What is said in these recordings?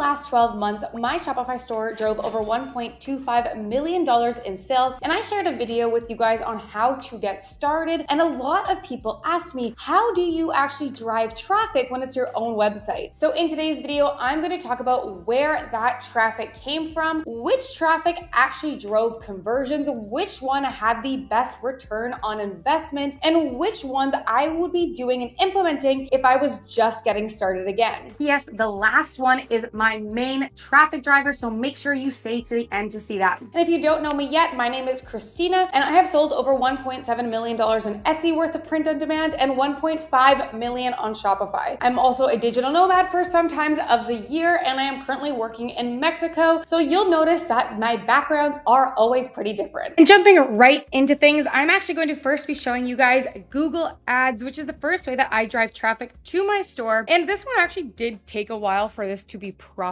last 12 months, my Shopify store drove over $1.25 million in sales, and I shared a video with you guys on how to get started. And a lot of people asked me, how do you actually drive traffic when it's your own website? So in today's video, I'm going to talk about where that traffic came from, which traffic actually drove conversions, which one had the best return on investment, and which ones I would be doing and implementing if I was just getting started again. Yes, the last one is my main traffic driver, so make sure you stay to the end to see that. And if you don't know me yet, my name is Christina, and I have sold over $1.7 million in Etsy worth of print on demand and $1.5 million on Shopify. I'm also a digital nomad for some times of the year, and I am currently working in Mexico, so you'll notice that my backgrounds are always pretty different. And jumping right into things, I'm actually going to first be showing you guys Google Ads, which is the first way that I drive traffic to my store. And this one actually did take a while for this to be profitable.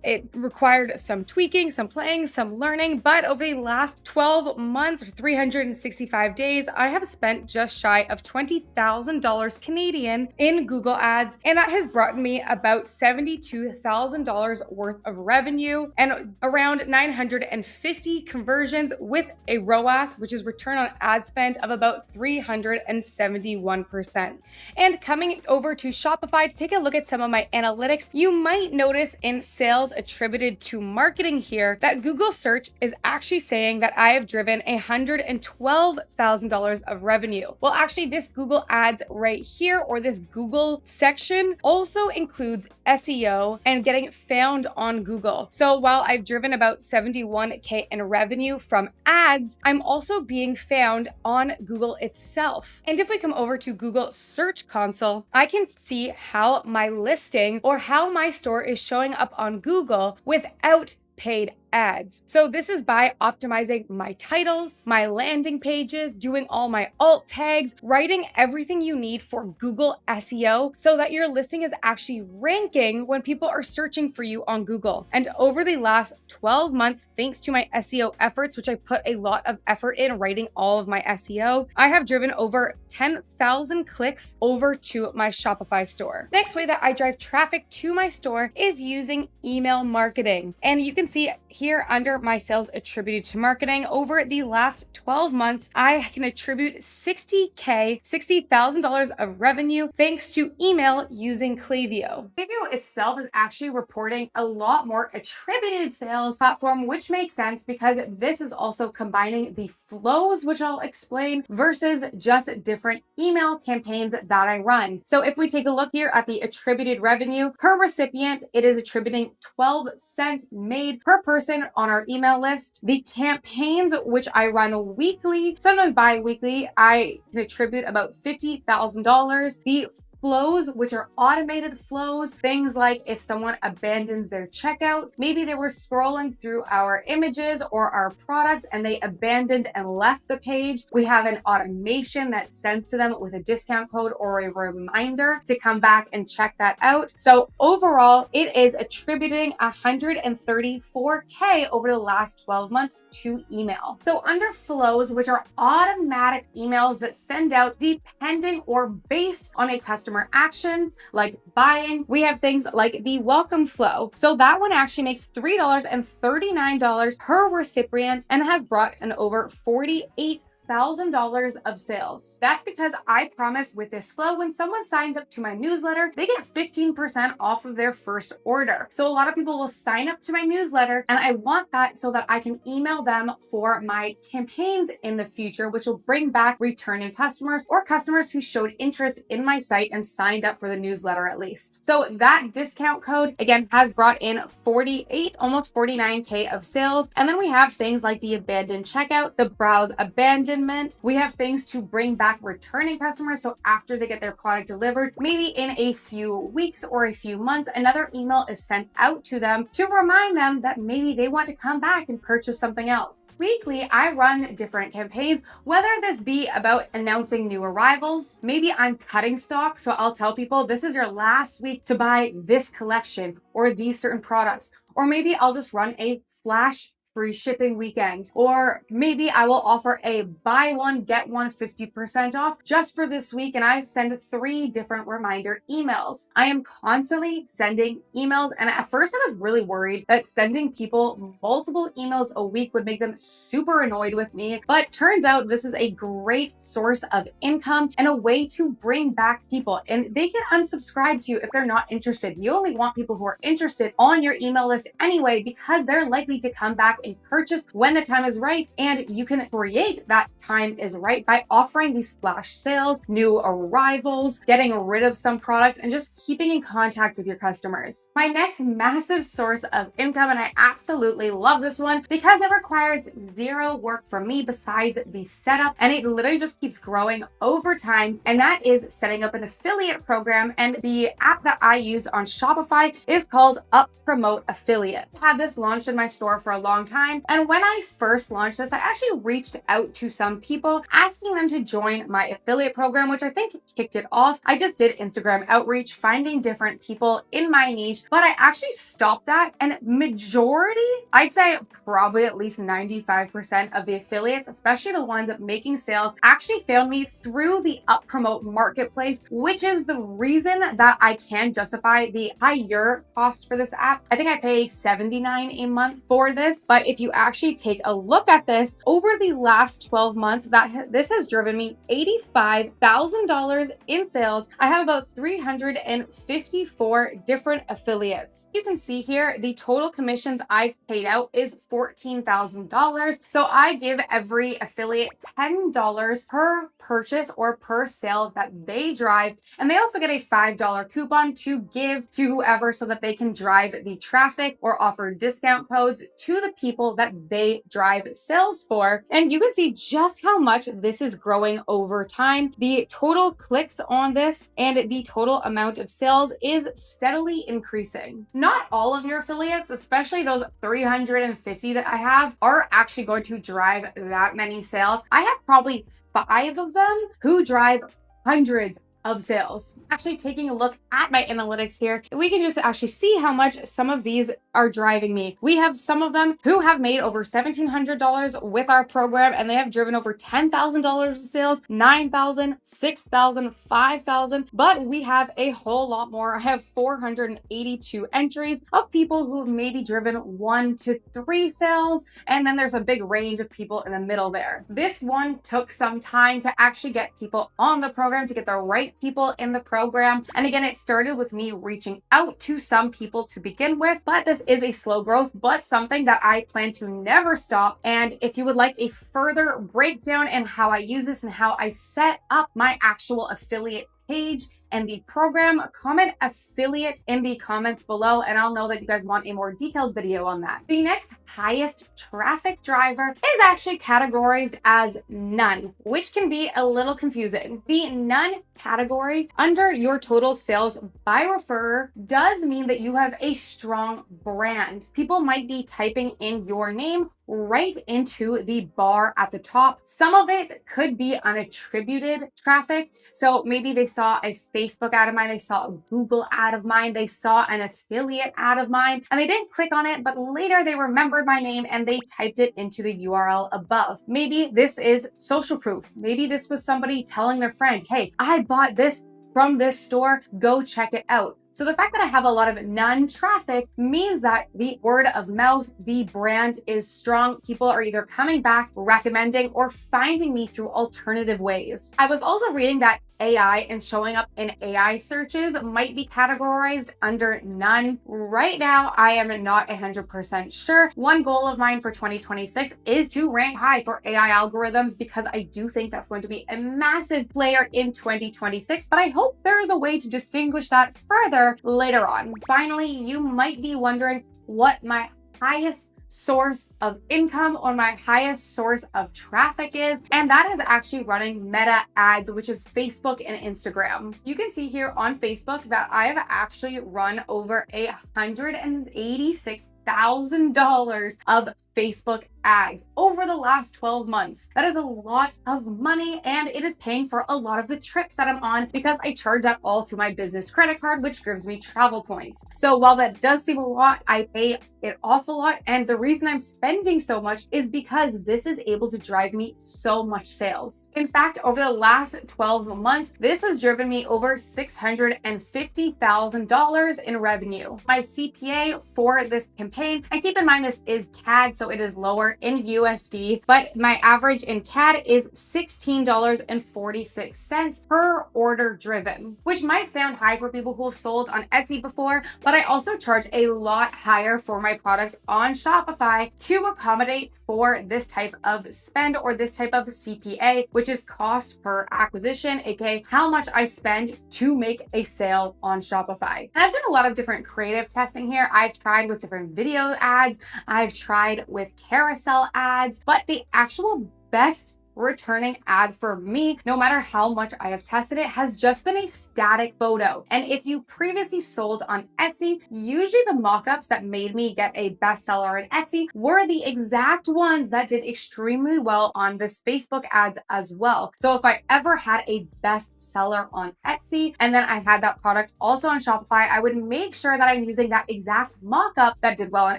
It required some tweaking, some playing, some learning, but over the last 12 months or 365 days, I have spent just shy of $20,000 Canadian in Google Ads, and that has brought me about $72,000 worth of revenue and around 950 conversions with a ROAS, which is return on ad spend, of about 371%. And coming over to Shopify to take a look at some of my analytics, you might notice in sales attributed to marketing here that Google search is actually saying that I have driven $112,000 of revenue. Well, actually this Google Ads right here, or this Google section, also includes SEO and getting found on Google. So while I've driven about 71K in revenue from ads, I'm also being found on Google itself. And if we come over to Google Search Console, I can see how my listing or how my store is showing up on Google without paid ads. So this is by optimizing my titles, my landing pages, doing all my alt tags, writing everything you need for Google SEO so that your listing is actually ranking when people are searching for you on Google. And over the last 12 months, thanks to my SEO efforts, which I put a lot of effort in writing all of my SEO, I have driven over 10,000 clicks over to my Shopify store. Next way that I drive traffic to my store is using email marketing. And you can see here under my sales attributed to marketing, over the last 12 months, I can attribute $60,000 of revenue thanks to email using Klaviyo. Klaviyo itself is actually reporting a lot more attributed sales platform, which makes sense because this is also combining the flows, which I'll explain, versus just different email campaigns that I run. So if we take a look here at the attributed revenue per recipient, it is attributing 12 cents made per person on our email list. The campaigns, which I run weekly, sometimes bi-weekly, I can attribute about $50,000. The flows, which are automated flows, things like if someone abandons their checkout, maybe they were scrolling through our images or our products and they abandoned and left the page. We have an automation that sends to them with a discount code or a reminder to come back and check that out. So overall, it is attributing 134K over the last 12 months to email. So under flows, which are automatic emails that send out depending or based on a customer action like buying, we have things like the welcome flow. So that one actually makes $339 per recipient and has brought in over $48,000 of sales. That's because I promise with this flow, when someone signs up to my newsletter, they get 15% off of their first order. So a lot of people will sign up to my newsletter, and I want that so that I can email them for my campaigns in the future, which will bring back returning customers or customers who showed interest in my site and signed up for the newsletter at least. So that discount code again has brought in 48, almost 49K of sales. And then we have things like the abandoned checkout, the browse abandonment. We have things to bring back returning customers. So after they get their product delivered, maybe in a few weeks or a few months, another email is sent out to them to remind them that maybe they want to come back and purchase something else. Weekly, I run different campaigns, whether this be about announcing new arrivals, maybe I'm cutting stock. So I'll tell people this is your last week to buy this collection or these certain products, or maybe I'll just run a flash free shipping weekend, or maybe I will offer a buy one, get one 50% off just for this week. And I send 3 different reminder emails. I am constantly sending emails. And at first I was really worried that sending people multiple emails a week would make them super annoyed with me. But turns out this is a great source of income and a way to bring back people. And they can unsubscribe to you if they're not interested. You only want people who are interested on your email list anyway, because they're likely to come back and purchase when the time is right. And you can create that time is right by offering these flash sales, new arrivals, getting rid of some products, and just keeping in contact with your customers. My next massive source of income, and I absolutely love this one because it requires 0 work from me besides the setup, and it literally just keeps growing over time, and that is setting up an affiliate program. And the app that I use on Shopify is called Up Promote Affiliate. I had this launched in my store for a long time, and when I first launched this, I actually reached out to some people asking them to join my affiliate program, which I think kicked it off. I just did Instagram outreach, finding different people in my niche, but I actually stopped that. And majority, I'd say probably at least 95% of the affiliates, especially the ones making sales, actually found me through the Up Promote marketplace, which is the reason that I can justify the higher cost for this app. I think I pay $79 a month for this, but if you actually take a look at this over the last 12 months, this has driven me $85,000 in sales. I have about 354 different affiliates. You can see here the total commissions I've paid out is $14,000. So I give every affiliate $10 per purchase or per sale that they drive, and they also get a $5 coupon to give to whoever so that they can drive the traffic or offer discount codes to the people that they drive sales for. And you can see just how much this is growing over time. The total clicks on this and the total amount of sales is steadily increasing. Not all of your affiliates, especially those 350 that I have, are actually going to drive that many sales. I have probably 5 of them who drive hundreds of sales. Actually taking a look at my analytics here, we can just actually see how much some of these are driving me. We have some of them who have made over $1,700 with our program, and they have driven over $10,000 of sales, $9,000, $6,000, $5,000, but we have a whole lot more. I have 482 entries of people who have maybe driven 1 to 3 sales, and then there's a big range of people in the middle there. This one took some time to actually get people on the program, to get the right people in the program. And again, it started with me reaching out to some people to begin with, but this is a slow growth, but something that I plan to never stop. And if you would like a further breakdown in how I use this and how I set up my actual affiliate page and the program, comment affiliate in the comments below, and I'll know that you guys want a more detailed video on that. The next highest traffic driver is actually categorized as none, which can be a little confusing. The none category under your total sales by referrer does mean that you have a strong brand. People might be typing in your name right into the bar at the top. Some of it could be unattributed traffic. So maybe they saw a Facebook ad of mine, they saw a Google ad of mine, they saw an affiliate ad of mine, and they didn't click on it, but later they remembered my name and they typed it into the URL above. Maybe this is social proof. Maybe this was somebody telling their friend, hey, I bought this from this store, go check it out. So the fact that I have a lot of non-traffic means that the word of mouth, the brand is strong. People are either coming back, recommending, or finding me through alternative ways. I was also reading that AI and showing up in AI searches might be categorized under none. Right now, I am not 100% sure. One goal of mine for 2026 is to rank high for AI algorithms, because I do think that's going to be a massive player in 2026, but I hope there is a way to distinguish that further later on. Finally, you might be wondering what my highest source of income or my highest source of traffic is, and that is actually running Meta ads, which is Facebook and Instagram. You can see here on Facebook that I have actually run over $186,000 of Facebook ads over the last 12 months. That is a lot of money, and it is paying for a lot of the trips that I'm on because I charge that all to my business credit card, which gives me travel points. So while that does seem a lot, I pay it off a lot. And the reason I'm spending so much is because this is able to drive me so much sales. In fact, over the last 12 months, this has driven me over $650,000 in revenue. My CPA for this campaign, and keep in mind this is CAD, so it is lower in USD, but my average in CAD is $16.46 per order driven, which might sound high for people who have sold on Etsy before, but I also charge a lot higher for my products on Shopify to accommodate for this type of spend or this type of CPA, which is cost per acquisition, aka how much I spend to make a sale on Shopify. And I've done a lot of different creative testing here. I've tried with different video ads, I've tried with carousel ads, but the actual best returning ad for me, no matter how much I have tested it, has just been a static photo. And if you previously sold on Etsy, usually the mock-ups that made me get a bestseller on Etsy were the exact ones that did extremely well on this Facebook ads as well. So if I ever had a bestseller on Etsy and then I had that product also on Shopify, I would make sure that I'm using that exact mock-up that did well on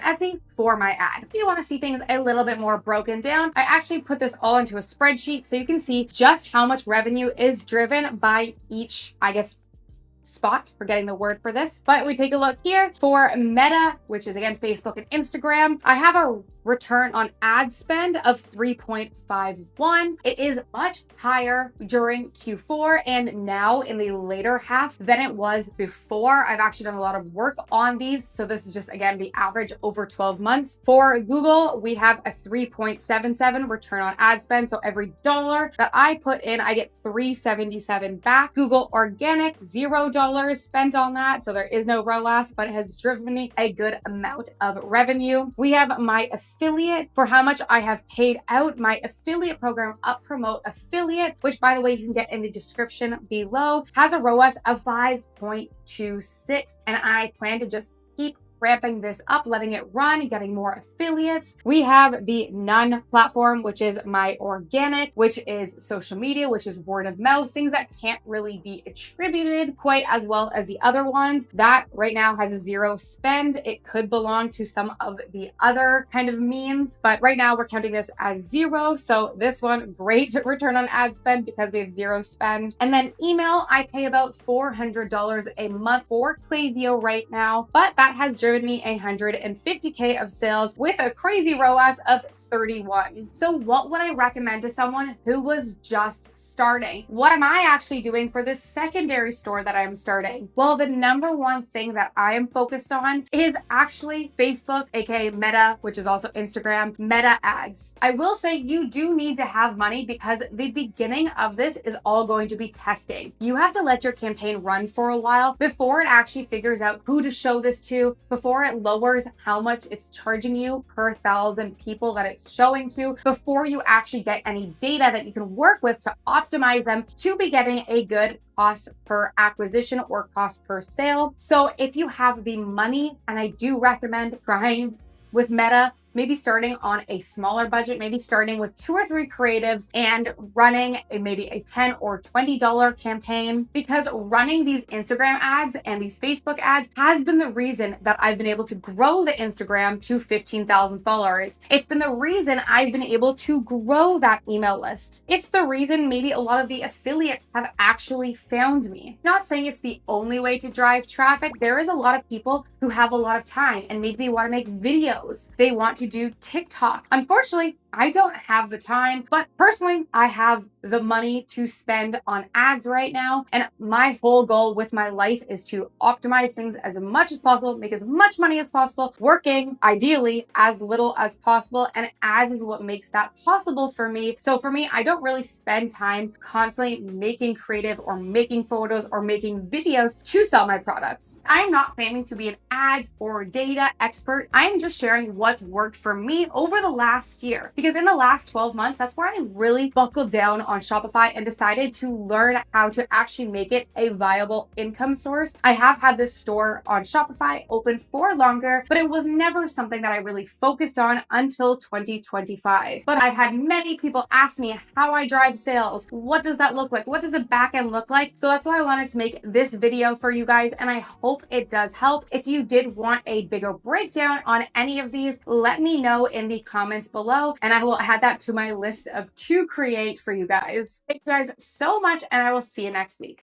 Etsy for my ad. If you want to see things a little bit more broken down, I actually put this all into a spreadsheet so you can see just how much revenue is driven by each, spot, forgetting the word for this. But we take a look here for Meta, which is again Facebook and Instagram. I have a return on ad spend of 3.51. It is much higher during Q4 and now in the later half than it was before. I've actually done a lot of work on these. So this is just, again, the average over 12 months. For Google, we have a 3.77 return on ad spend. So every dollar that I put in, I get 3.77 back. Google Organic, $0 spent on that. So there is no ROAS, but it has driven me a good amount of revenue. We have my affiliate for how much I have paid out. My affiliate program, Up Promote Affiliate, which by the way, you can get in the description below, has a ROAS of 5.26. And I plan to just keep ramping this up, letting it run, getting more affiliates. We have the None platform, which is my organic, which is social media, which is word of mouth, things that can't really be attributed quite as well as the other ones. That right now has a 0 spend. It could belong to some of the other kind of means, but right now we're counting this as 0. So this one, great return on ad spend because we have 0 spend. And then email, I pay about $400 a month for Klaviyo right now, but that has driven me 150K of sales with a crazy ROAS of 31. So what would I recommend to someone who was just starting? What am I actually doing for this secondary store that I'm starting? Well, the number one thing that I am focused on is actually Facebook, aka Meta, which is also Instagram, Meta ads. I will say you do need to have money because the beginning of this is all going to be testing. You have to let your campaign run for a while before it actually figures out who to show this to, before it lowers how much it's charging you per 1,000 people that it's showing to, before you actually get any data that you can work with to optimize them to be getting a good cost per acquisition or cost per sale. So if you have the money, and I do recommend trying with Meta, maybe starting on a smaller budget, maybe starting with 2 or 3 creatives and running maybe a $10 or $20 campaign, because running these Instagram ads and these Facebook ads has been the reason that I've been able to grow the Instagram to 15,000 followers. It's been the reason I've been able to grow that email list. It's the reason maybe a lot of the affiliates have actually found me. Not saying it's the only way to drive traffic. There is a lot of people who have a lot of time and maybe they want to make videos. They want to do TikTok. Unfortunately, I don't have the time, but personally, I have the money to spend on ads right now. And my whole goal with my life is to optimize things as much as possible, make as much money as possible, working ideally as little as possible. And ads is what makes that possible for me. So for me, I don't really spend time constantly making creative or making photos or making videos to sell my products. I'm not claiming to be an ads or data expert. I'm just sharing what's worked for me over the last year. because in the last 12 months, that's where I really buckled down on Shopify and decided to learn how to actually make it a viable income source. I have had this store on Shopify open for longer, but it was never something that I really focused on until 2025. But I've had many people ask me how I drive sales. What does that look like? What does the back end look like? So that's why I wanted to make this video for you guys, and I hope it does help. If you did want a bigger breakdown on any of these, let me know in the comments below, and I will add that to my list of to create for you guys. Thank you guys so much, and I will see you next week.